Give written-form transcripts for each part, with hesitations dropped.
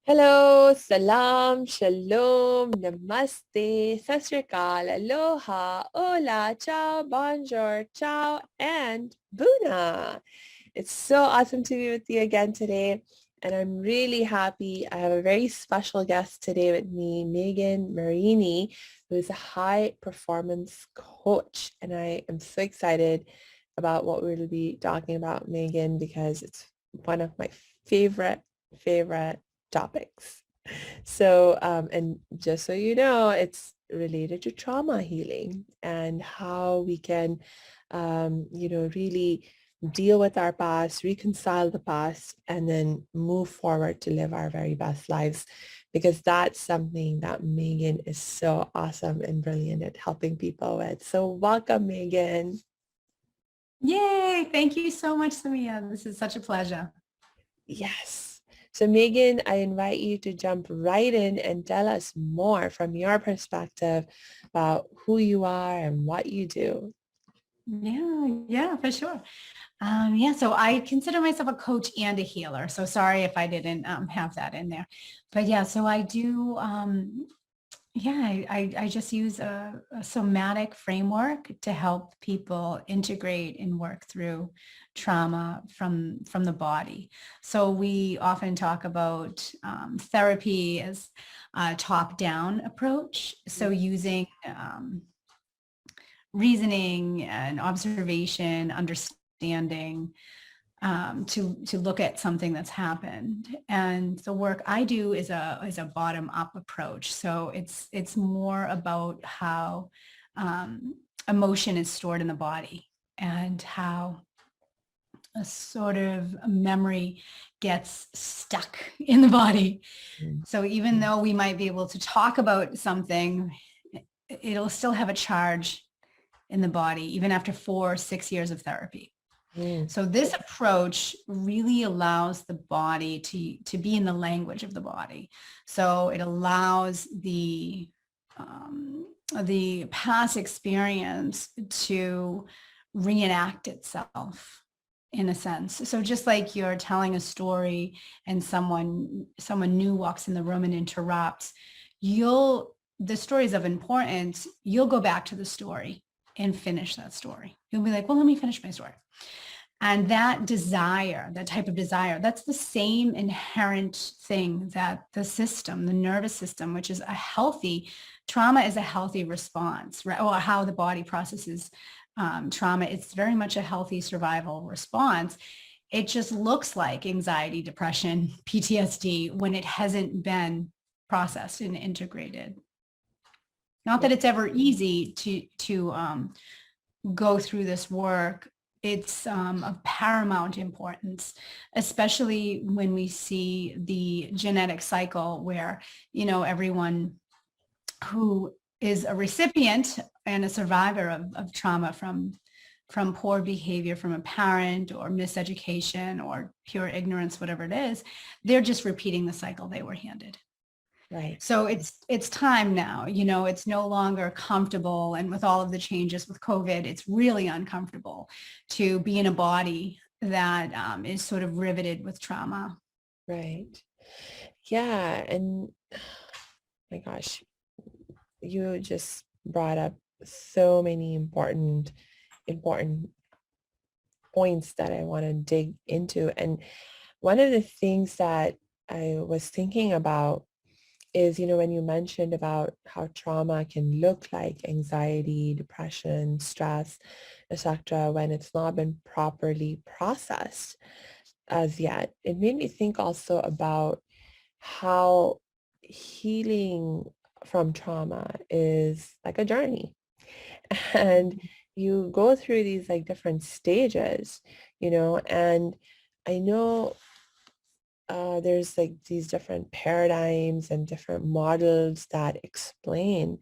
Hello, salam, shalom, namaste, sat sri akal, aloha, hola, ciao, bonjour, ciao, and buna. It's so awesome to be with you again today, and I'm really happy. I have a very special guest today with me, Megan Marini, who is a high performance coach, and I am so excited about what we'll be talking about, Megan, because it's one of my favorite topics. So, and just so you know, it's related to trauma healing and how we can, really deal with our past, reconcile the past, and then move forward to live our very best lives. Because that's something that Megan is so awesome and brilliant at helping people with. So welcome, Megan. Yay. Thank you so much, Samia. This is such a pleasure. Yes. So Megan, I invite you to jump right in and tell us more from your perspective about who you are and what you do. Yeah, for sure. So I consider myself a coach and a healer. So sorry if I didn't have that in there. But yeah, so I do, I just use a somatic framework to help people integrate and work through trauma from the body. So we often talk about therapy as a top-down approach. So using reasoning and observation, understanding to look at something that's happened. And the work I do is a bottom up approach. So it's more about how emotion is stored in the body and how a sort of memory gets stuck in the body. Mhm. So even though we might be able to talk about something, it'll still have a charge in the body, even after 4 or 6 years of therapy. Mm. So this approach really allows the body to be in the language of the body. So it allows the past experience to reenact itself in a sense. So just like you're telling a story and someone new walks in the room and interrupts, the story is of importance. You'll go back to the story and finish that story. You'll be like, well, let me finish my story. And that desire, that type of desire, that's the same inherent thing that the nervous system, which is trauma is a healthy response, right? Or how the body processes trauma. It's very much a healthy survival response. It just looks like anxiety, depression, PTSD when it hasn't been processed and integrated. Not that it's ever easy to go through this work. It's of paramount importance, especially when we see the genetic cycle where, everyone who is a recipient and a survivor of trauma from poor behavior from a parent or miseducation or pure ignorance, whatever it is, they're just repeating the cycle they were handed. Right. So it's time now, it's no longer comfortable. And with all of the changes with COVID, it's really uncomfortable to be in a body that is sort of riveted with trauma. Right. Yeah. And my gosh, you just brought up so many important points that I want to dig into. And one of the things that I was thinking about is, when you mentioned about how trauma can look like anxiety, depression, stress, etc., when it's not been properly processed as yet, it made me think also about how healing from trauma is like a journey. And you go through these like different stages, and I know there's like these different paradigms and different models that explain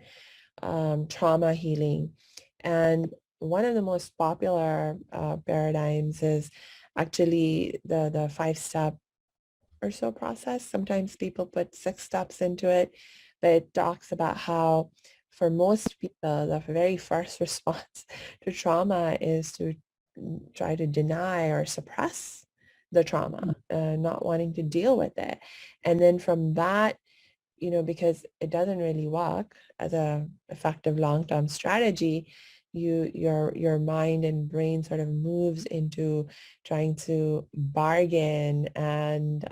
trauma healing. And one of the most popular paradigms is actually the 5-step or so process. Sometimes people put 6 steps into it, but it talks about how for most people, the very first response to trauma is to try to deny or suppress the trauma, not wanting to deal with it. And then from that, because it doesn't really work as a effective long-term strategy, your mind and brain sort of moves into trying to bargain and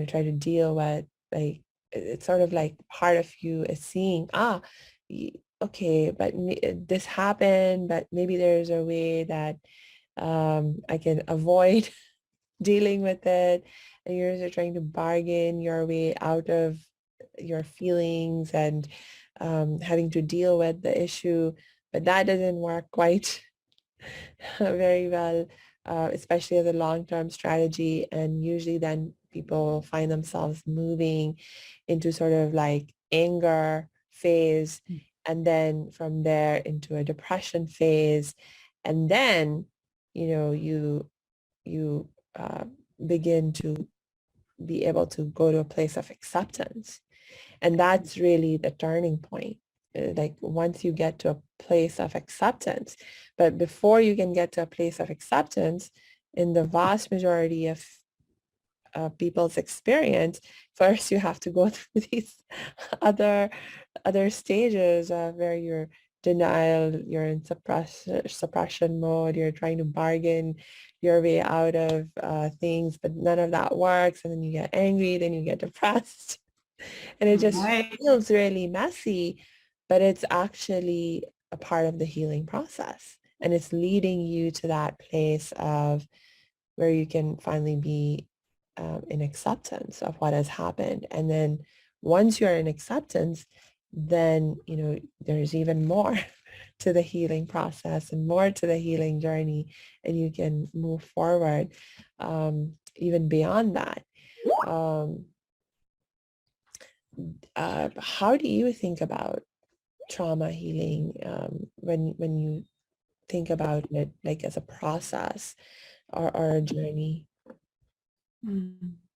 try to deal with, like, it's sort of like part of you is seeing, okay, but this happened, but maybe there's a way that I can avoid dealing with it, and you're just trying to bargain your way out of your feelings and having to deal with the issue, but that doesn't work quite very well, especially as a long-term strategy. And usually then people find themselves moving into sort of like anger phase, and then from there into a depression phase, and then you uh, begin to be able to go to a place of acceptance. And that's really the turning point. Like once you get to a place of acceptance, but before you can get to a place of acceptance, in the vast majority of people's experience, first you have to go through these other other stages where you're denial, you're in suppression mode, you're trying to bargain your way out of things, but none of that works. And then you get angry, then you get depressed, and it just Right. feels really messy, but it's actually a part of the healing process. And it's leading you to that place of where you can finally be in acceptance of what has happened. And then once you're in acceptance, then, there's even more to the healing process and more to the healing journey, and you can move forward even beyond that. Um, how do you think about trauma healing when you think about it like as a process or a journey?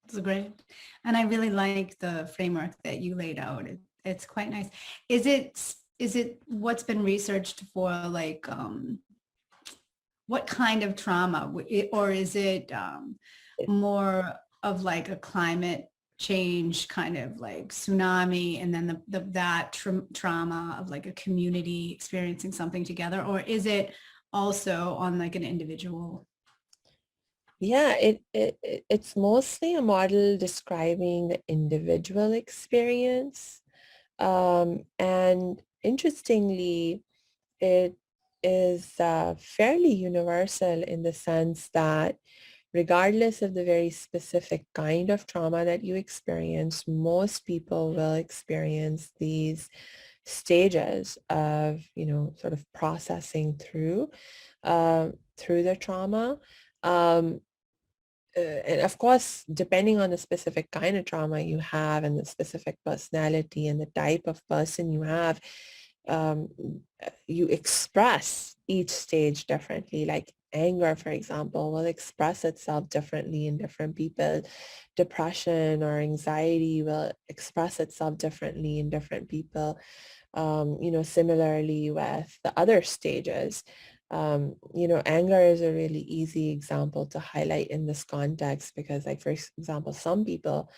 It's great. And I really like the framework that you laid out. It's quite nice. Is it what's been researched for, like, what kind of trauma, or is it more of like a climate change kind of like tsunami, and then that trauma of like a community experiencing something together, or is it also on like an individual? Yeah, it's mostly a model describing the individual experience. And interestingly, it is fairly universal in the sense that regardless of the very specific kind of trauma that you experience, most people will experience these stages of, sort of processing through the trauma. Um, and of course, depending on the specific kind of trauma you have and the specific personality and the type of person you have, um, you express each stage differently. Like anger, for example, will express itself differently in different people. Depression or anxiety will express itself differently in different people. Similarly with the other stages. Anger is a really easy example to highlight in this context because, like, for example, some people,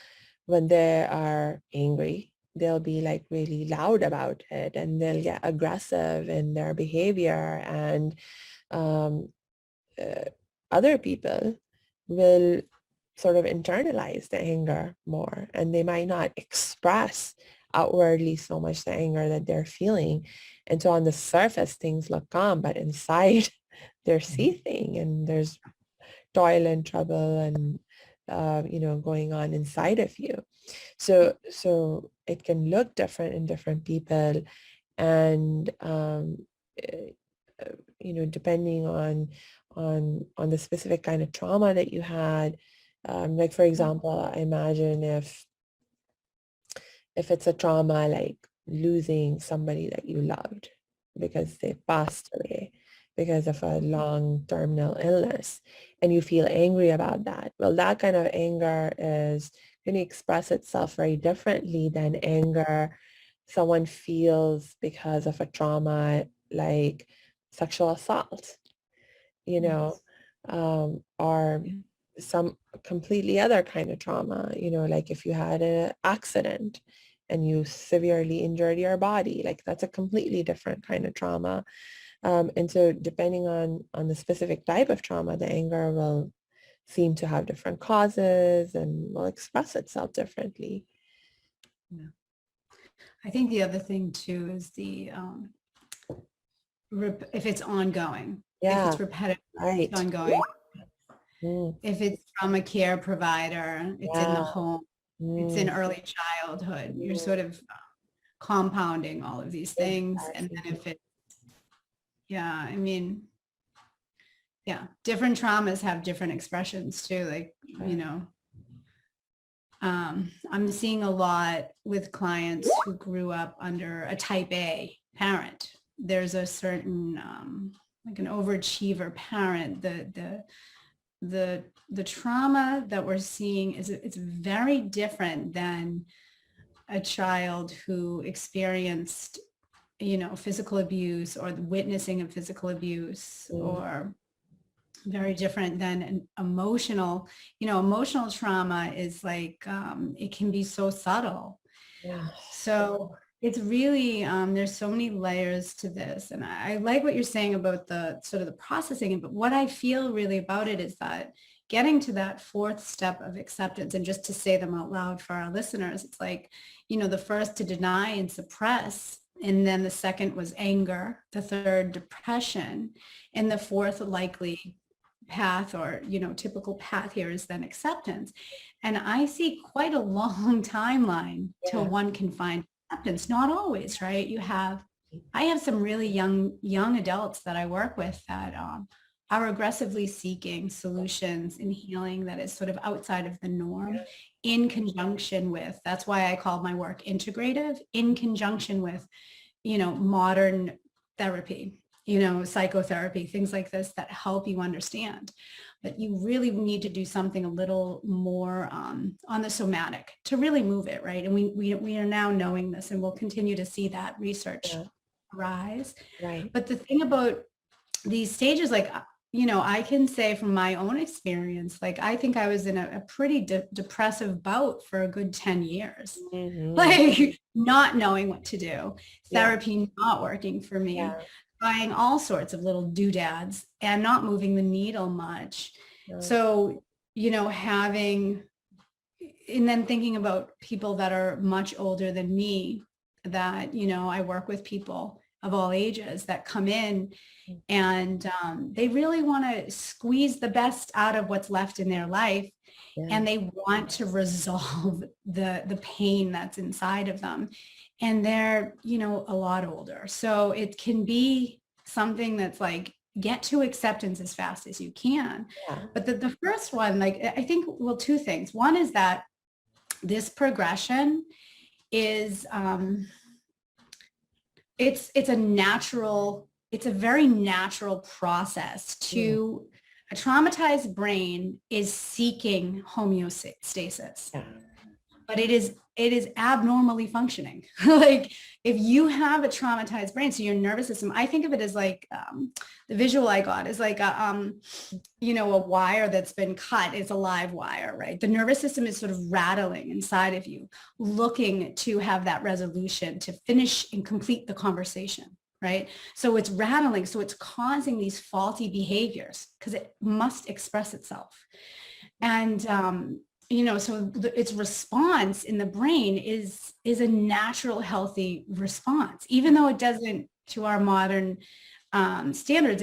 when they are angry, they'll be like really loud about it and they'll get aggressive in their behavior. And um, uh, other people will sort of internalize the anger more, and they might not express outwardly so much the anger that they're feeling. And so on the surface, things look calm, but inside they're seething and there's toil and trouble and, going on inside of you. So it can look different in different people. And, eh, depending on the specific kind of trauma that you had. Like, for example, I imagine if it's a trauma like losing somebody that you loved because they passed away because of a long terminal illness, and you feel angry about that. Well, that kind of anger is going to express itself very differently than anger someone feels because of a trauma like sexual assault, you know. Yes. or Yeah. some completely other kind of trauma, like if you had an accident and you severely injured your body, like that's a completely different kind of trauma. And so depending on the specific type of trauma, the anger will seem to have different causes and will express itself differently. Yeah. I think the other thing too is if it's ongoing, if Yeah, it's repetitive, it's right. ongoing, Mm, if it's from a care provider, it's in the yeah. home, it's in Mm, early childhood, you're mm, sort of compounding all of these things. And exactly. then yeah, I mean, yeah, different traumas have different expressions too. Like, Sure. I'm seeing a lot with clients who grew up under a type A parent. There's a certain, like an overachiever parent. The trauma that we're seeing is it's very different than a child who experienced, physical abuse or the witnessing of physical abuse, Mm, or very different than an emotional trauma is like, it can be so subtle. yeah. So it's really, there's so many layers to this. And I like what you're saying about the sort of the processing. But what I feel really about it is that getting to that fourth step of acceptance, and just to say them out loud for our listeners, it's like, the first to deny and suppress. And then the second was anger, the third depression, and the fourth likely path, or typical path here, is then acceptance. And I see quite a long timeline till Yeah. one can find acceptance. Not always, right? I have some really young adults that I work with that are aggressively seeking solutions and healing that is sort of outside of the norm, in conjunction with, that's why I call my work integrative, in conjunction with, modern therapy, psychotherapy, things like this that help you understand. But you really need to do something a little more on the somatic to really move it, right? And we are now knowing this, and we'll continue to see that research Yeah. rise. Right. But the thing about these stages, like, I can say from my own experience, like, I think I was in a pretty depressive bout for a good 10 years, Hmm. like not knowing what to do, Yeah. therapy not working for me, Yeah. trying all sorts of little doodads and not moving the needle much. No. So, having, and then thinking about people that are much older than me, that, I work with people of all ages that come in, and they really want to squeeze the best out of what's left in their life, Yeah. and they want to resolve the pain that's inside of them, and they're, a lot older. So it can be something that's like, get to acceptance as fast as you can. Yeah. But the first one, like, I think, well, two things. One is that this progression is, it's a very natural process. Mm, To A traumatized brain is seeking homeostasis, yeah. but it is abnormally functioning. Like, if you have a traumatized brain, so your nervous system, I think of it as like, the visual I got is like a wire that's been cut. It's a live wire, right? The nervous system is sort of rattling inside of you, looking to have that resolution, to finish and complete the conversation, right? So it's rattling. So it's causing these faulty behaviors because it must express itself. And, so its response in the brain is a natural, healthy response, even though it doesn't, to our modern standards,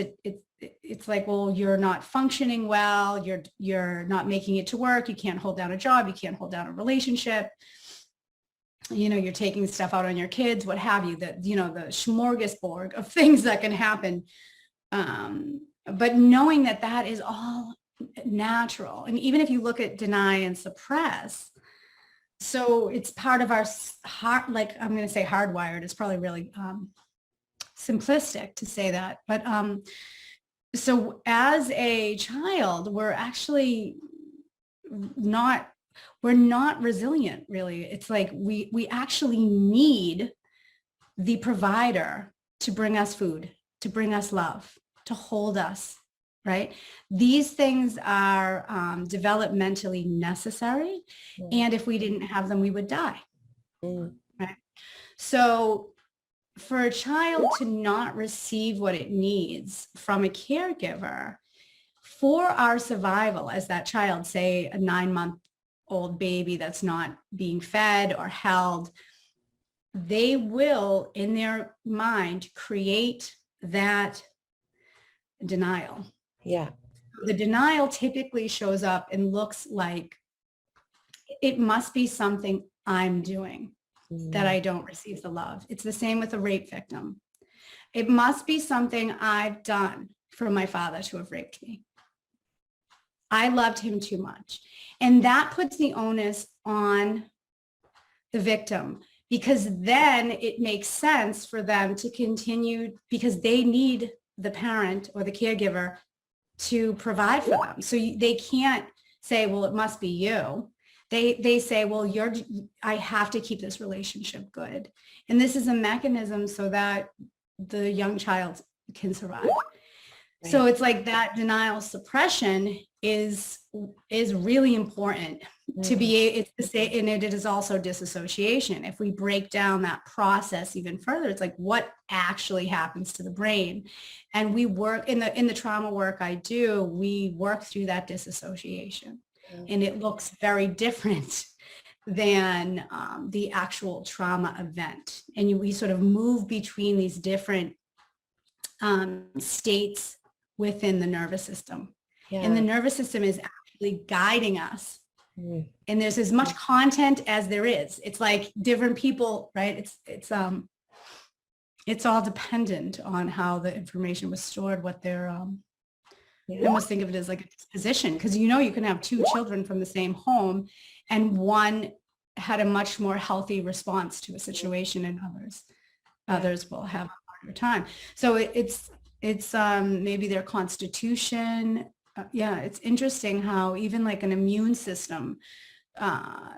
it's like, well, you're not functioning well, you're not making it to work, you can't hold down a job, you can't hold down a relationship, you're taking stuff out on your kids, what have you, that, the smorgasbord of things that can happen. But knowing that that is all natural. And even if you look at deny and suppress, so it's part of our heart, like, I'm going to say hardwired, it's probably really simplistic to say that. But so as a child, not, we're not resilient, really. It's like we actually need the provider to bring us food, to bring us love, to hold us, right? These things are developmentally necessary. Mm, And if we didn't have them, we would die, mm, right? So for a child to not receive what it needs from a caregiver for our survival as that child, say a 9-month-old baby that's not being fed or held, they will in their mind create that denial. yeah. The denial typically shows up and looks like it must be something I'm doing that Mm, I don't receive the love. It's the same with a rape victim. It must be something I've done for my father to have raped me. I loved him too much. And that puts the onus on the victim because then it makes sense for them to continue because they need the parent or the caregiver to provide for them. So they can't say, well, it must be you. They say, well, I have to keep this relationship good. And this is a mechanism so that the young child can survive. So right. it's like that denial suppression is really important to Mm, be it's to say, and it is also disassociation. If we break down that process even further, it's like what actually happens to the brain. And we work in the trauma work I do, we work through that disassociation. mm, And it looks very different than the actual trauma event. And we sort of move between these different states within the nervous system. And the yeah. nervous system is actually guiding us. Mm, And there's as much content as there is. It's like different people, right? It's all dependent on how the information was stored, what their I yeah. almost think of it as like a disposition because you can have two children from the same home and one had a much more healthy response to a situation and Yeah. others will have a harder time. So it's maybe their constitution. Yeah, it's interesting how even like an immune system uh,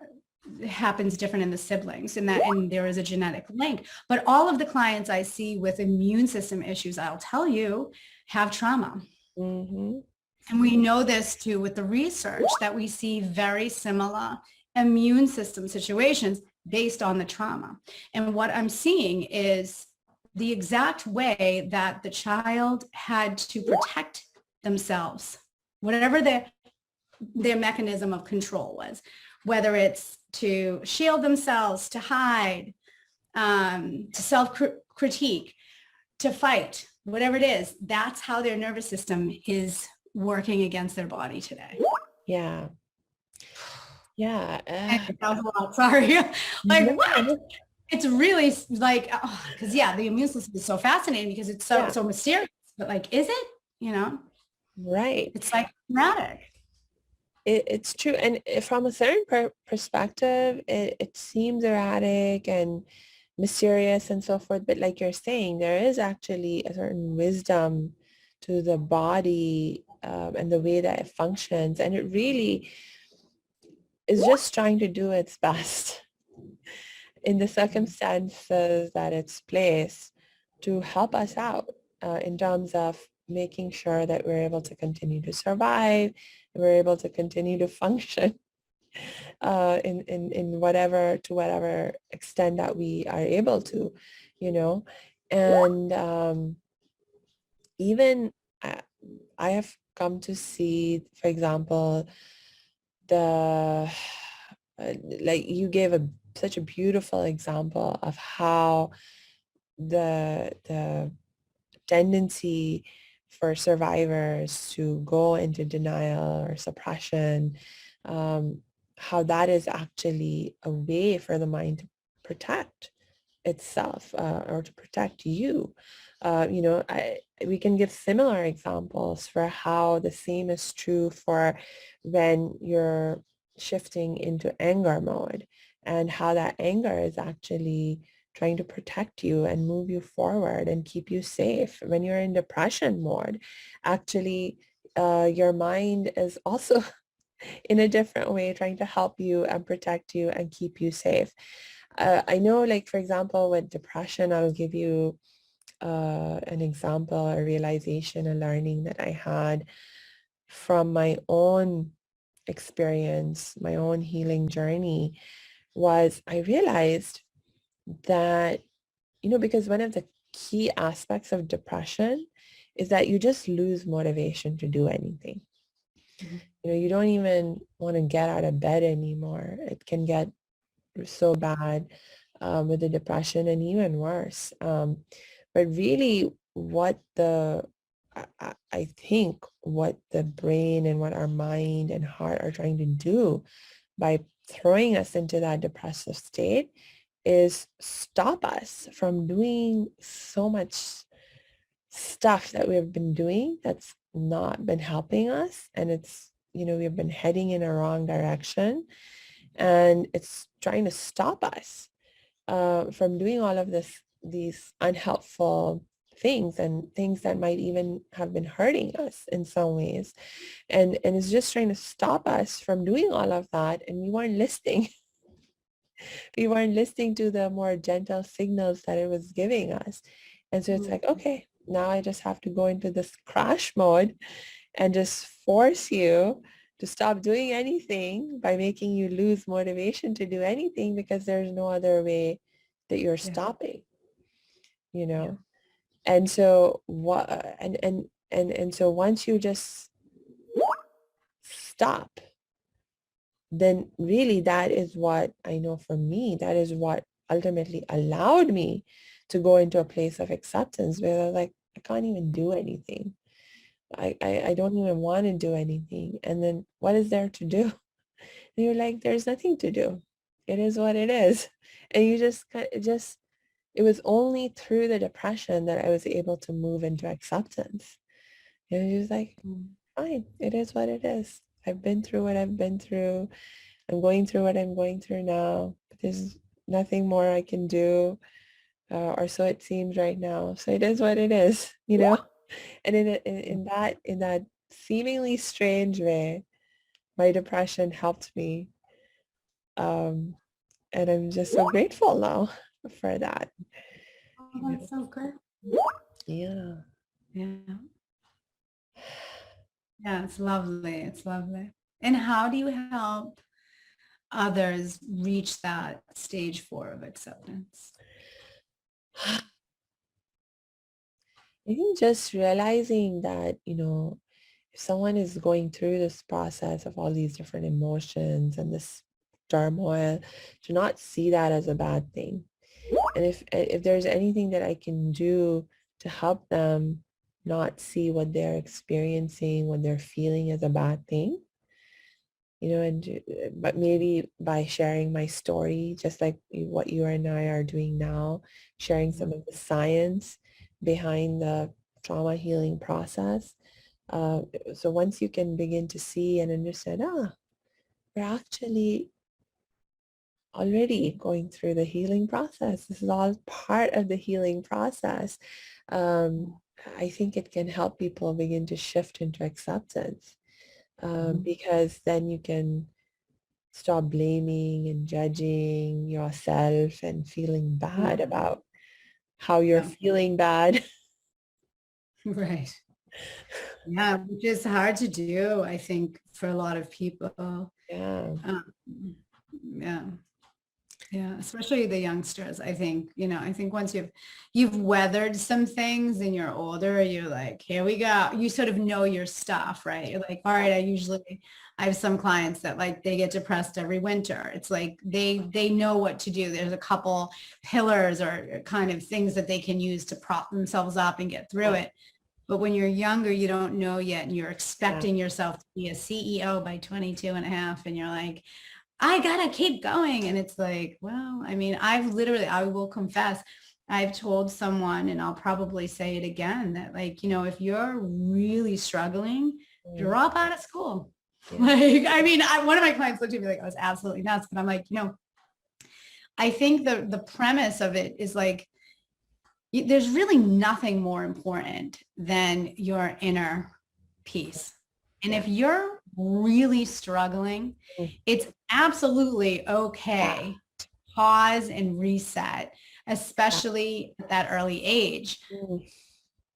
happens different in the siblings and there is a genetic link. But all of the clients I see with immune system issues, I'll tell you, have trauma. Mm-hmm. And we know this too with the research that we see very similar immune system situations based on the trauma. And what I'm seeing is the exact way that the child had to protect themselves, whatever their mechanism of control was, whether it's to shield themselves, to hide, to self-critique, to fight, whatever it is, that's how their nervous system is working against their body today. Yeah. Yeah. And that was a lot, sorry. Like what? No. It's really like, because yeah, the immune system is so fascinating because it's so Yeah. so mysterious. But like, is it? Right. It's like dramatic. It's true. And from a certain perspective, it seems erratic and mysterious and so forth. But like you're saying, there is actually a certain wisdom to the body and the way that it functions. And it really is just trying to do its best in the circumstances that it's placed to help us out in terms of making sure that we're able to continue to survive, we're able to continue to function in whatever, to whatever extent that we are able to, you know. And even I, I have come to see, for example, the like you gave such a beautiful example of how the tendency for survivors to go into denial or suppression, um, how that is actually a way for the mind to protect itself or to protect you. We can give similar examples for how the same is true for when you're shifting into anger mode and how that anger is actually trying to protect you and move you forward and keep you safe. When you're in depression mode, actually, your mind is also in a different way trying to help you and protect you and keep you safe. I know, like, for example, with depression, I'll give you an example, a realization, a learning that I had from my own experience, my own healing journey, was I realized that, because one of the key aspects of depression is that you just lose motivation to do anything. Mhm. You don't even want to get out of bed anymore. It can get so bad with the depression, and even worse. But really I think what the brain and what our mind and heart are trying to do by throwing us into that depressive state is stop us from doing so much stuff that we've been doing that's not been helping us. And we've been heading in a wrong direction, and it's trying to stop us from doing all of these unhelpful things, and things that might even have been hurting us in some ways. And it's just trying to stop us from doing all of that. And we weren't listening. We weren't listening to the more gentle signals that it was giving us. And so it's like, okay, now I just have to go into this crash mode and just force you to stop doing anything by making you lose motivation to do anything, because there's no other way that you're Yeah. stopping, you Yeah. know? And so what, and so once you just stop, then really that is what I know for me, that is what ultimately allowed me to go into a place of acceptance where I was like, I can't even do anything. I don't even want to do anything. And then what is there to do? And you're like, there's nothing to do. It is what it is. And you just, it was only through the depression that I was able to move into acceptance. And it was like, Mm. fine, it is what it is. I've been through what I've been through. I'm going through what I'm going through now. There's nothing more I can do, or so it seems right now. So it is what it is. And in that seemingly strange way, my depression helped me. Um, and I'm just so grateful now for that. Oh, You know? that's so good. Yeah. Yeah. Yeah, it's lovely. It's lovely. And how do you help others reach that stage 4 of acceptance? I think just realizing that, if someone is going through this process of all these different emotions and this turmoil, to not see that as a bad thing. And if there's anything that I can do to help them not see what they're experiencing, what they're feeling as a bad thing, but maybe by sharing my story, just like what you and I are doing now, sharing some of the science behind the trauma healing process. So once you can begin to see and understand, we're actually already going through the healing process. This is all part of the healing process. Um, I think it can help people begin to shift into acceptance, because then you can stop blaming and judging yourself and feeling bad Mm. about how you're Yeah. feeling bad. Right. Yeah, which is hard to do, I think, for a lot of people. Yeah. Um, yeah. Yeah, especially the youngsters. I think once you've weathered some things and you're older, you're like, here we go. You sort of know your stuff, right? You're like, all right, I have some clients that like they get depressed every winter. It's like they know what to do. There's a couple pillars or kind of things that they can use to prop themselves up and get through Yeah. it. But when you're younger, you don't know yet, and you're Yeah. expecting yourself to be a CEO by 22 and a half, and you're like, I gotta keep going. And it's like, well, I mean, I will confess, I've told someone, and I'll probably say it again, that like, if you're really struggling, Mm, drop out of school. yeah. Like, I mean, one of my clients looked at me like I was absolutely nuts, but I'm like, I think the premise of it is like, there's really nothing more important than your inner peace. And Yeah. if you're really struggling, Mm, it's absolutely yeah. okay to pause and reset. especially at that early age. Mm,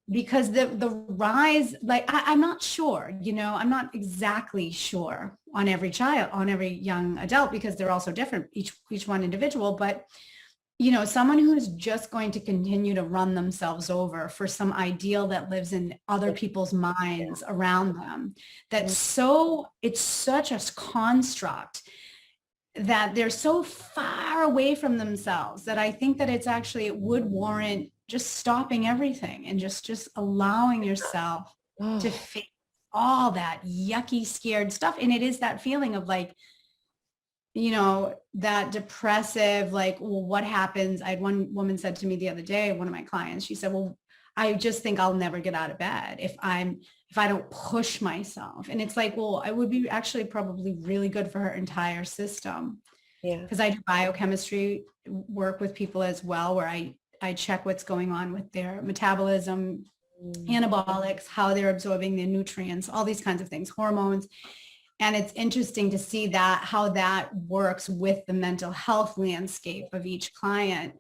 Because the rise, like I'm not sure, I'm not exactly sure on every child, on every young adult, because they're all so different, each one individual. But someone who is just going to continue to run themselves over for some ideal that lives in other people's minds around them, mm, it's such a construct that they're so far away from themselves that I think that it would warrant just stopping everything and just allowing yourself to oh, face all that yucky, scared stuff. And it is that feeling of like, that depressive, like, well, what happens? I had one woman said to me the other day, one of my clients, she said, well, I just think I'll never get out of bed if I don't push myself. And it's like, well, it would be actually probably really good for her entire system. yeah. Because I do biochemistry work with people as well, where I check what's going on with their metabolism, Mm, anabolics, how they're absorbing their nutrients, all these kinds of things, hormones. And it's interesting to see how that works with the mental health landscape of each client,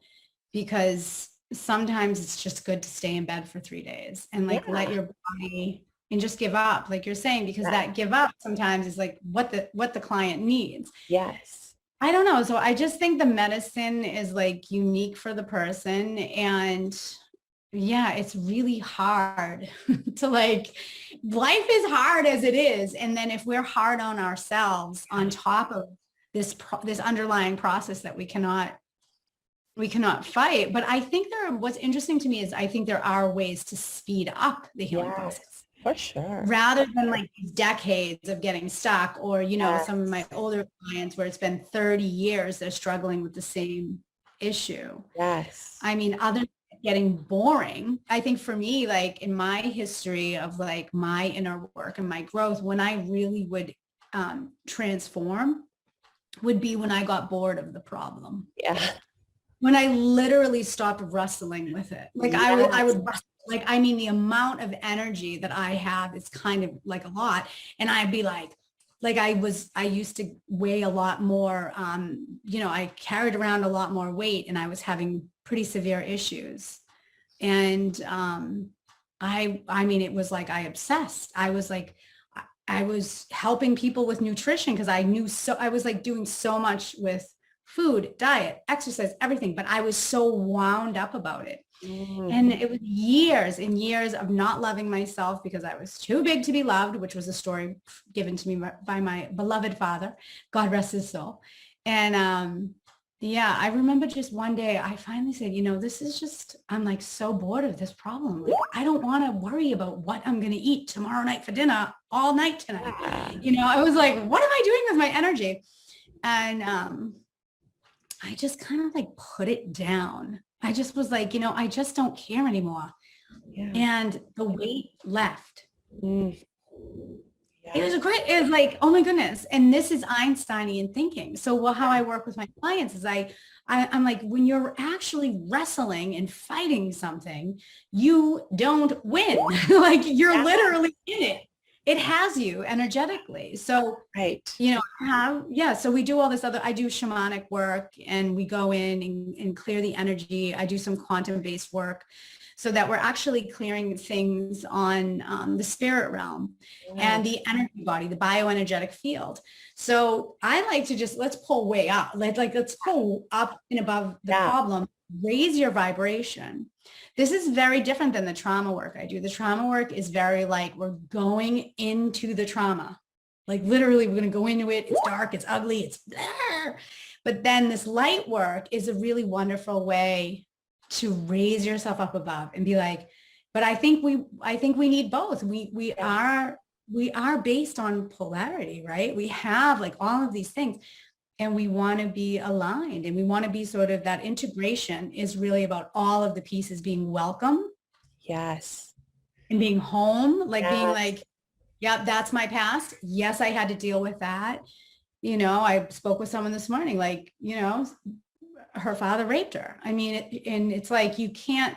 because sometimes it's just good to stay in bed for 3 days and like let yeah. your body and just give up, like you're saying, because Yeah. that give up sometimes is like what the client needs. Yes. I don't know. So I just think the medicine is like unique for the person. And yeah, it's really hard to like, life is hard as it is. And then if we're hard on ourselves on top of this underlying process that we cannot fight. But I think what's interesting to me is I think there are ways to speed up the healing Yes, process for sure. rather than like these decades of getting stuck, or some of my Yes. older clients where it's been 30 years they're struggling with the same issue. Yes. I mean, other than getting boring, I think for me, like in my history of like my inner work and my growth, when I really would transform would be when I got bored of the problem, Yeah. when I literally stopped wrustling with it. Like I would Yes. wrestle, like, I mean, the amount of energy that I have is kind of like a lot. And I'd be like I used to weigh a lot more. I carried around a lot more weight and I was having pretty severe issues. And I mean, it was like I obsessed. I was helping people with nutrition because I was like doing so much with food, diet, exercise, everything, but I was so wound up about it. Mm, And it was years and years of not loving myself because I was too big to be loved, which was a story given to me by my beloved father, God rest his soul. And yeah, I remember just one day I finally said, I'm like so bored of this problem. Like, I don't want to worry about what I'm going to eat tomorrow night for dinner all night tonight. yeah. I was like, what am I doing with my energy? And I just kind of like put it down. I just was like, I just don't care anymore. Yeah. And the weight left. Mm, It yeah. was great. It was like, oh my goodness. And this is Einsteinian thinking. So how I work with my clients is I'm like, when you're actually wrestling and fighting something, you don't win. Like you're Yeah. literally in it. It has you energetically. So Right. so we do all this I do shamanic work and we go in and clear the energy. I do some quantum-based work so that we're actually clearing things on the spirit realm Yeah. and the energy body, the bioenergetic field. So I like to let's pull way up. Let's pull up and above the Yeah. problem, raise your vibration. This is very different than the trauma work I do. The trauma work is very like we're going into the trauma. Like literally, we're going to go into it. It's dark. It's ugly. It's blah. But then this light work is a really wonderful way to raise yourself up above and be like, but I think we need both. Yeah. We are based on polarity, right? We have like all of these things and we want to be aligned and we want to be sort of that integration is really about all of the pieces being welcome Yes. and being home, like being Yes. like, yeah, that's my past. Yes, I had to deal with that. I spoke with someone this morning, like, her father raped her. I mean, and it's like, you can't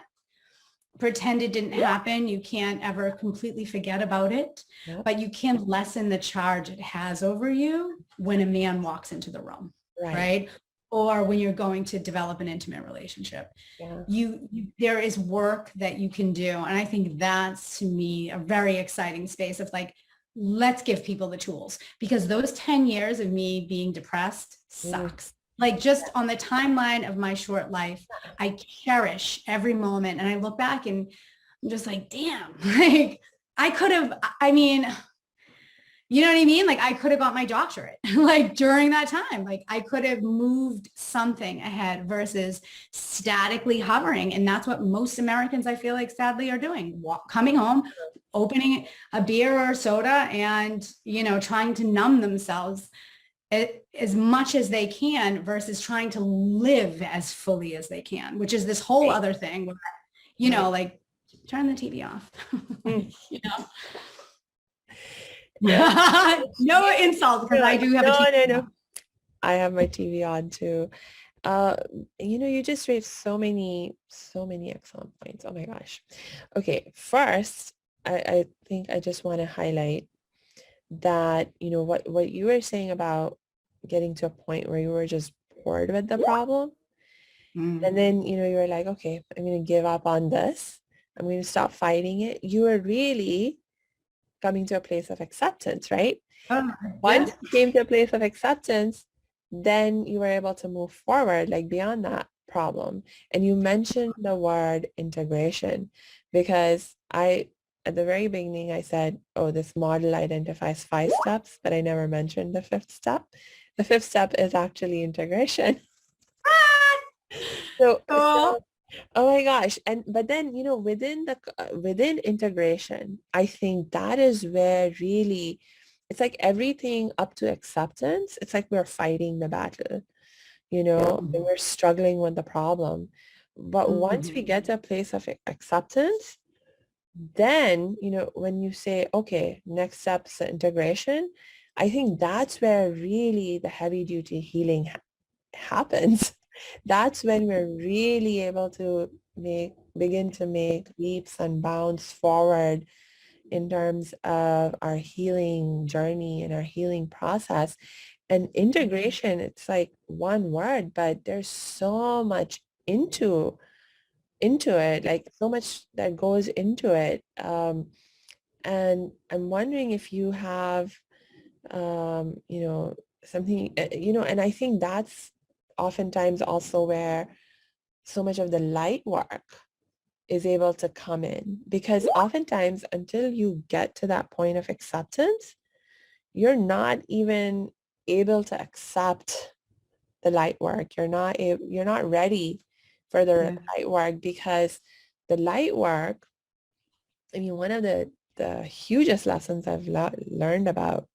pretend it didn't happen. You can't ever completely forget about it, Yep. but you can lessen the charge it has over you when a man walks into the room, Right. right? or when you're going to develop an intimate relationship. Yeah. There is work that you can do. And I think that's, to me, a very exciting space of like, let's give people the tools, because those 10 years of me being depressed Mm. sucks. Like, just on the timeline of my short life, I cherish every moment. And I look back and I'm just like, damn, like I could have, I mean, you know what I mean? Like, I could have got my doctorate like during that time. Like, I could have moved something ahead versus statically hovering. And that's what most Americans, I feel like, sadly are doing. Coming home, opening a beer or soda and, trying to numb themselves as much as they can versus trying to live as fully as they can, which is this whole Right. other thing where, Right. like, turn the TV off. Mm. you know? Yeah. No insult, because I do have a No, no, TV no. on. I have my TV on too. Uh, you just raised so many excellent points. Oh my gosh. Okay, first, I think I just want to highlight that, what you were saying about getting to a point where you were just bored with the problem. Mm. And then, you were like, okay, I'm going to give up on this. I'm going to stop fighting it. You were really coming to a place of acceptance, right? Oh, Once yeah. you came to a place of acceptance, then you were able to move forward, like beyond that problem. And you mentioned the word integration because at the very beginning, I said, oh, this model identifies 5 steps, but I never mentioned the 5th step. The 5th step is actually integration. So, Cool. oh my gosh. But then, within integration, I think that is where really it's like everything up to acceptance. It's like we're fighting the battle, and we're struggling with the problem. But once we Mhm. get to a place of acceptance, then, when you say, okay, next step's integration, I think that's where really the heavy duty healing happens. That's when we're really able to begin to make leaps and bounds forward in terms of our healing journey and our healing process. And integration, it's like one word, but there's so much into it, like so much that goes into it. And I'm wondering if you have, something, and I think that's oftentimes also where so much of the light work is able to come in, because oftentimes until you get to that point of acceptance, you're not even able to accept the light work. You're not ready for the Yeah. light work, because the light work, I mean, one of the hugest lessons I've learned about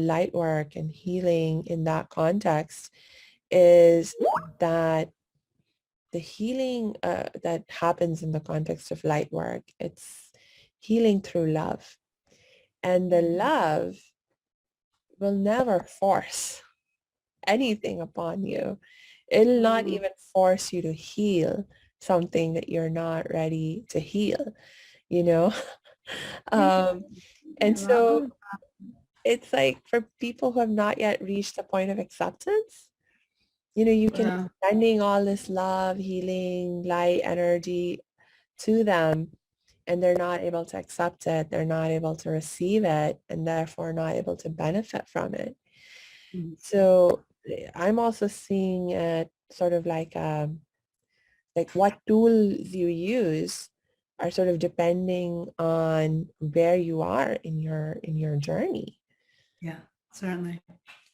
light work and healing in that context is that the healing that happens in the context of light work, it's healing through love. And the love will never force anything upon you. It'll not Mm. even force you to heal something that you're not ready to heal, you know? Um, I and so love it's like for people who have not yet reached the point of acceptance, you can be Yeah. sending all this love, healing, light energy to them, and they're not able to accept it. They're not able to receive it, and therefore not able to benefit from it. Mm. So I'm also seeing it sort of like what tools you use are sort of depending on where you are in your journey. Yeah, certainly.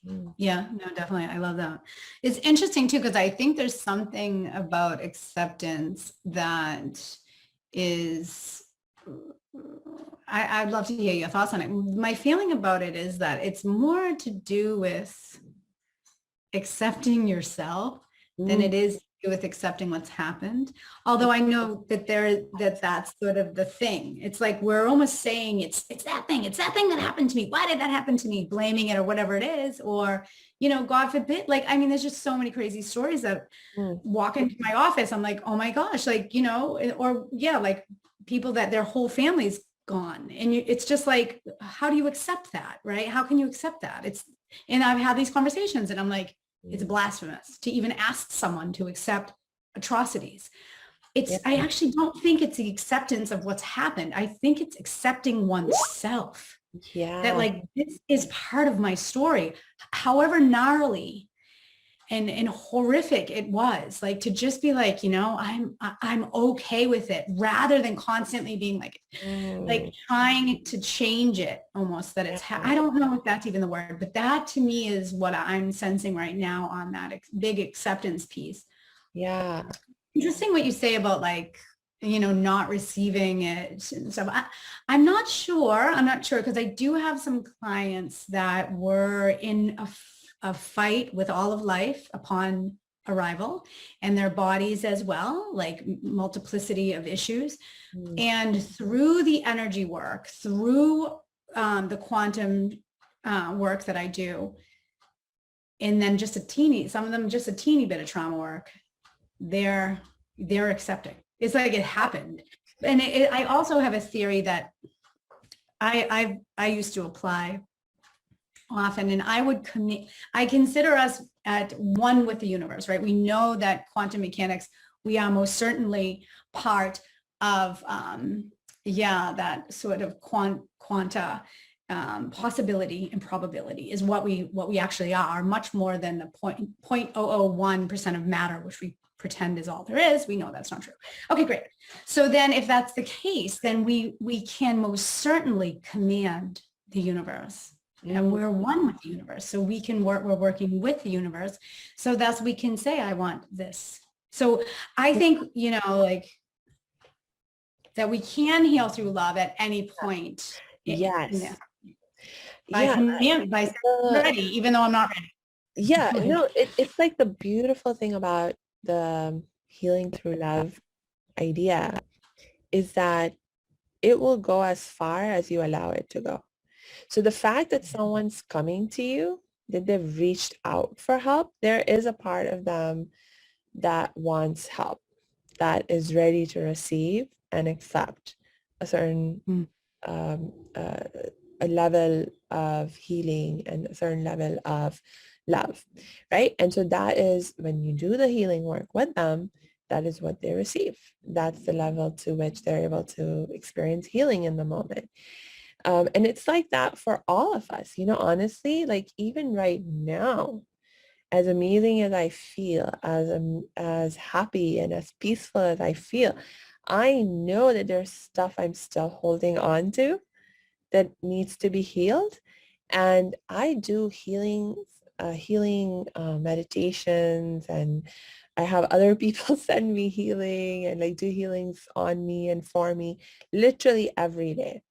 Mm. Yeah, no, definitely. I love that. It's interesting too, because I think there's something about acceptance that is, I'd love to hear your thoughts on it. My feeling about it is that it's more to do with accepting yourself than Mm. it is to do with accepting what's happened. Although I know that that's sort of the thing. It's like we're almost saying it's that thing that happened to me. Why did that happen to me? Blaming it or whatever it is, or God forbid. Like, I mean, there's just so many crazy stories that Mm. walk into my office. I'm like, oh my gosh, like, or yeah, like people that their whole family's gone, and it's just like, how do you accept that, right? How can you accept that? And I've had these conversations, and I'm like, It's Mm. blasphemous to even ask someone to accept atrocities. Yeah. I actually don't think it's the acceptance of what's happened. I think it's accepting oneself, that Yeah. like, this is part of my story, however gnarly and horrific it was, like, to just be like, I'm okay with it, rather than constantly being like Mm. trying to change it, almost, that Yeah. I don't know if that's even the word, but that to me is what I'm sensing right now on that big acceptance piece. Yeah. Interesting what you say about, like, not receiving it and stuff. I'm not sure because I do have some clients that were in a fight with all of life upon arrival, and their bodies as well, like multiplicity of issues. Mm. And through the energy work, through the quantum work that I do, and then some of them just a teeny bit of trauma work, they're accepting. It's like it happened. And I also have a theory that I used to apply often, and I consider us at one with the universe, right? We know that quantum mechanics, we are most certainly part of, that sort of quanta, possibility and probability is what we actually are, much more than the 0.001% of matter, which we pretend is all there is. We know that's not true. Okay, great. So then if that's the case, then we can most certainly command the universe, and Mm. we're one with the universe. So we're working with the universe. So thus we can say, I want this. So I think, like, that we can heal through love at any point Yes. by Yeah. command, by saying I'm Uh, ready, even though I'm not yeah. ready. No, it's like the beautiful thing about the healing through love idea is that it will go as far as you allow it to go. So the fact that someone's coming to you, that they've reached out for help, there is a part of them that wants help, that is ready to receive and accept a certain Mm. um, uh, a level of healing and a certain level of love, right? And so that is when you do the healing work with them, that is what they receive. That's the level to which they're able to experience healing in the moment. And it's like that for all of us, honestly, like even right now, as amazing as I feel, as happy and as peaceful as I feel, I know that there's stuff I'm still holding on to that needs to be healed. And I do healing meditations, and I have other people send me healing and like do healings on me and for me literally every day.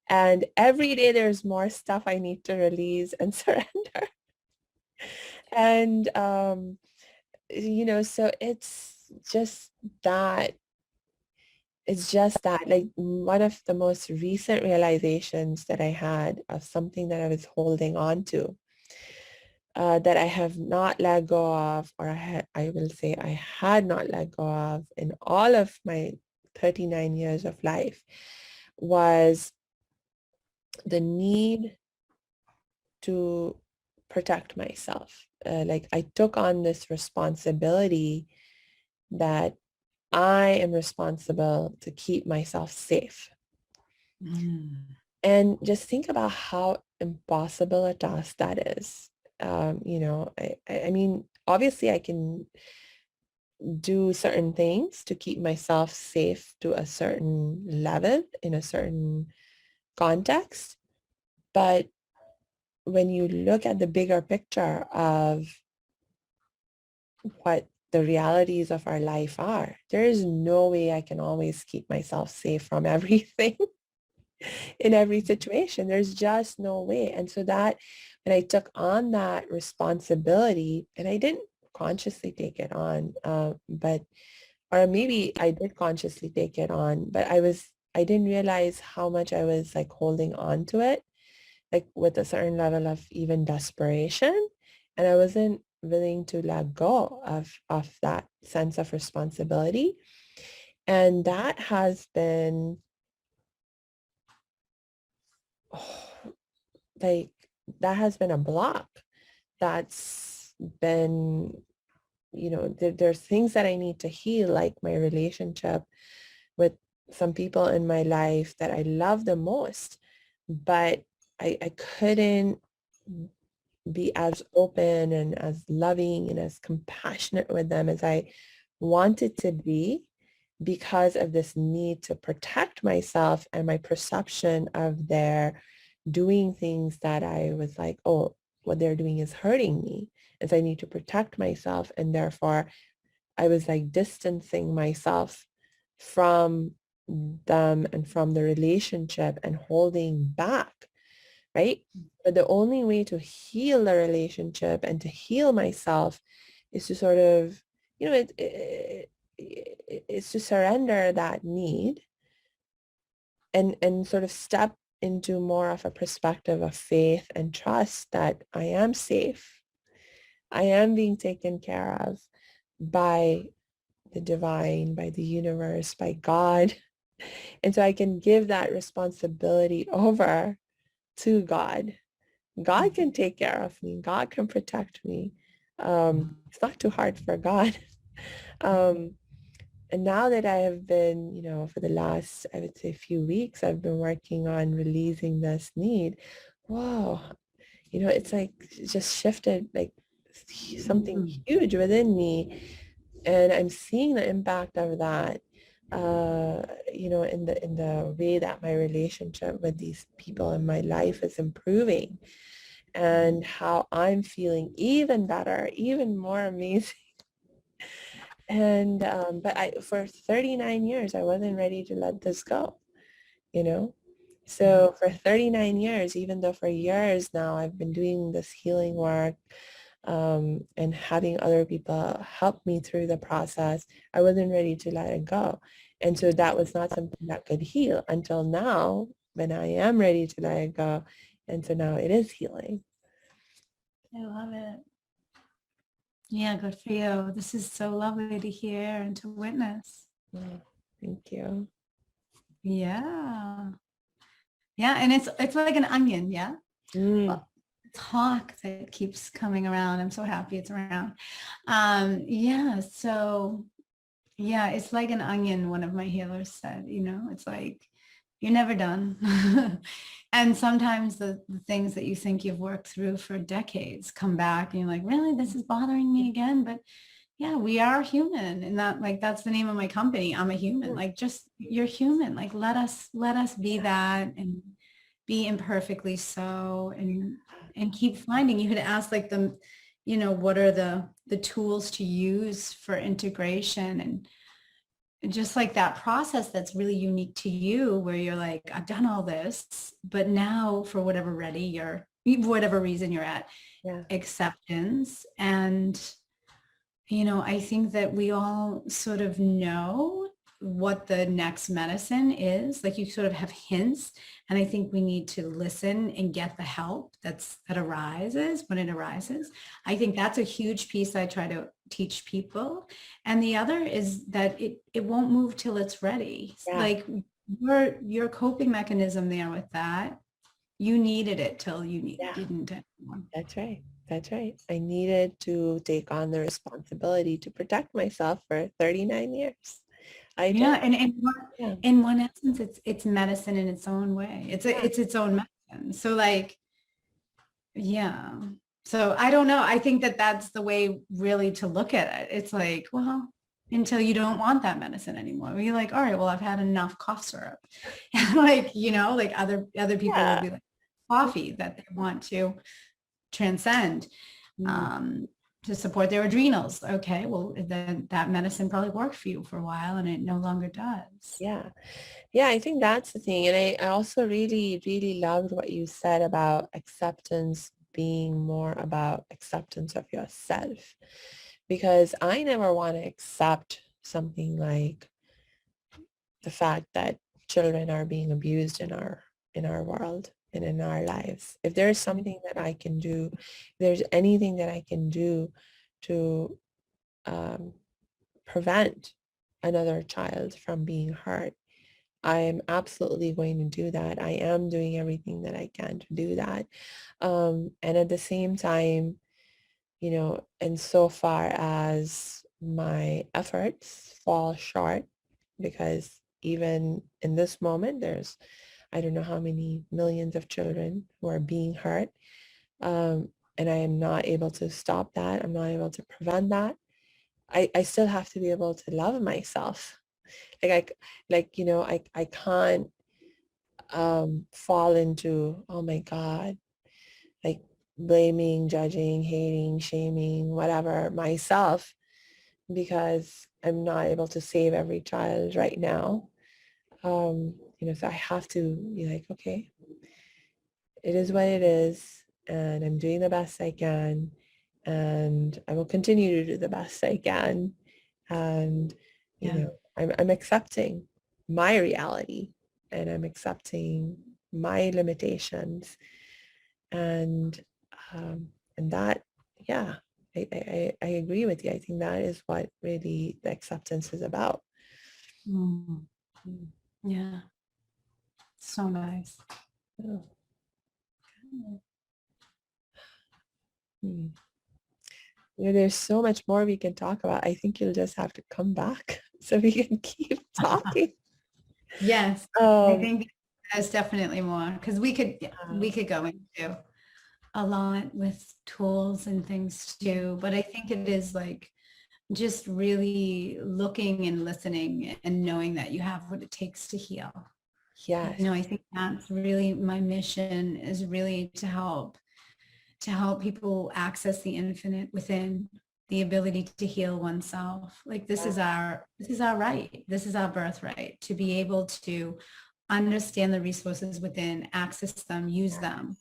And every day there's more stuff I need to release and surrender. And, so just that, it's just that like one of the most recent realizations that I had of something that I was holding on to, that I have not let go of, or I will say I had not let go of in all of my 39 years of life, was the need to protect myself. Like I took on this responsibility that I am responsible to keep myself safe. Mm. And just think about how impossible a task that is. I mean, obviously I can do certain things to keep myself safe to a certain level in a certain context. But when you look at the bigger picture of what the realities of our life are, there is no way I can always keep myself safe from everything in every situation. There's just no way. And so that when I took on that responsibility, and I didn't consciously take it on, or maybe I did consciously take it on, but I didn't realize how much I was like holding on to it, like with a certain level of even desperation. And I wasn't willing to let go of that sense of responsibility. And that has been oh, like that has been a block that's been, there's things that I need to heal, like my relationship with some people in my life that I love the most, but I couldn't be as open and as loving and as compassionate with them as I wanted to be because of this need to protect myself and my perception of their doing things that I was like, oh, what they're doing is hurting me. And so I need to protect myself. And therefore, I was like distancing myself from them and from the relationship and holding back, right? But the only way to heal the relationship and to heal myself is to sort of, it's to surrender that need and sort of step into more of a perspective of faith and trust that I am safe. I am being taken care of by the divine, by the universe, by God. And so I can give that responsibility over to God. God can take care of me. God can protect me. It's not too hard for God. Um, and now that I have been, for the last, I would say, few weeks, I've been working on releasing this need. Whoa, it's like it just shifted like something huge within me. And I'm seeing the impact of that, in the way that my relationship with these people in my life is improving and how I'm feeling even better, even more amazing. And but for 39 years, I wasn't ready to let this go, you know? So for 39 years, even though for years now I've been doing this healing work and having other people help me through the process, I wasn't ready to let it go. And so that was not something that could heal until now when I am ready to let it go. And so now it is healing. I love it. Yeah, good for you. This is so lovely to hear and to witness. Oh, thank you. Yeah. Yeah, and it's like an onion, yeah? Mm, Well, talk that keeps coming around. I'm so happy it's around. Yeah, so yeah, it's like an onion, one of my healers said, it's like you're never done. And sometimes the things that you think you've worked through for decades come back and you're like, really, this is bothering me again? But yeah, we are human. And that's the name of my company. I'm a human. mm, Like, just, you're human. Like, let us be that and be imperfectly so, and keep finding. You had asked like what are the tools to use for integration, and just like that process that's really unique to you, where you're like, I've done all this, but now for whatever reason you're at yeah, acceptance. And I think that we all sort of know what the next medicine is. Like, you sort of have hints. And I think we need to listen and get the help that arises when it arises. I think that's a huge piece I try to teach people. And the other is that it won't move till it's ready. yeah, Like, your coping mechanism there with that, you needed it till yeah. didn't anymore. That's right. That's right. I needed to take on the responsibility to protect myself for 39 years. I Yeah, did. and Yeah. in one essence, it's medicine in its own way. Yeah. It's its own medicine. So like, yeah. So I don't know. I think that that's the way really to look at it. It's like, well, until you don't want that medicine anymore. You're like, all right, well, I've had enough cough syrup. And like, like other people will Yeah. be like coffee that they want to transcend. Mm, um, to support their adrenals. Okay, well, then that medicine probably worked for you for a while and it no longer does. yeah. Yeah, I think that's the thing. And I also really, really loved what you said about acceptance being more about acceptance of yourself. Because I never want to accept something like the fact that children are being abused in our world and in our lives. If there's something that I can do, if there's anything that I can do to um, prevent another child from being hurt, I am absolutely going to do that. I am doing everything that I can to do that. And at the same time, and so far as my efforts fall short, because even in this moment, there's, I don't know how many millions of children who are being hurt. And I am not able to stop that. I'm not able to prevent that. I still have to be able to love myself. I can't fall into, oh my God, like blaming, judging, hating, shaming, whatever myself, because I'm not able to save every child right now. So I have to be like, okay, it is what it is, and I'm doing the best I can, and I will continue to do the best I can. And, Yeah. I'm accepting my reality, and I'm accepting my limitations, and and that, yeah, I agree with you. I think that is what really the acceptance is about. Mm. Mm, Yeah. So nice. yeah. Mm. There's so much more we can talk about. I think you'll just have to come back so we can keep talking. Yes, I Um, think there's definitely more because we could uh, we could go into a lot with tools and things too, but I think it is like just really looking and listening and knowing that you have what it takes to heal. yes, I think that's really my mission, is really to help people access the infinite within, the ability to heal oneself. Like this is our right. This is our birthright, to be able to understand the resources within, access them, use them,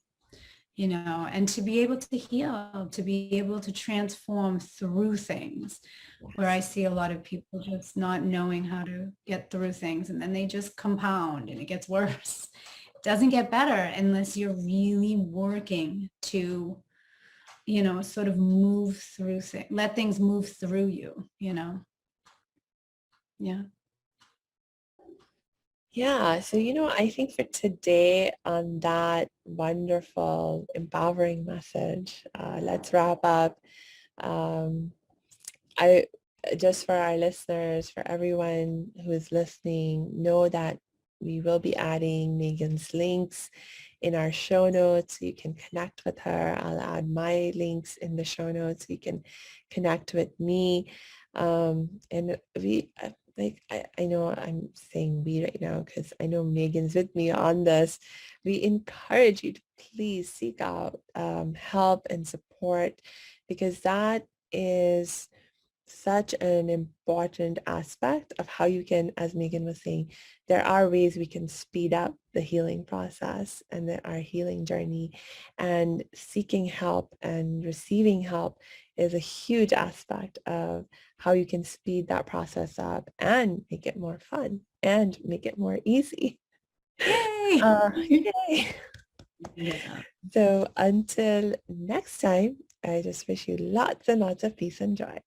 and to be able to heal, to be able to transform through things, where I yes, see a lot of people just not knowing how to get through things, and then they just compound and it gets worse. It doesn't get better unless you're really working to, sort of move through things, let things move through you. Yeah. yeah. So, I think for today, on that wonderful, empowering message, let's wrap up. Um, I Just for our listeners, for everyone who is listening, know that we will be adding Megan's links in our show notes. You can connect with her. I'll add my links in the show notes. You can connect with me. And we, I know I'm saying we right now because I know Megan's with me on this. We encourage you to please seek out help and support, because that is such an important aspect of how you can, as Megan was saying, there are ways we can speed up the healing process and our healing journey. And seeking help and receiving help is a huge aspect of how you can speed that process up and make it more fun and make it more easy. Yay. Yay. Yeah. So until next time, I just wish you lots and lots of peace and joy.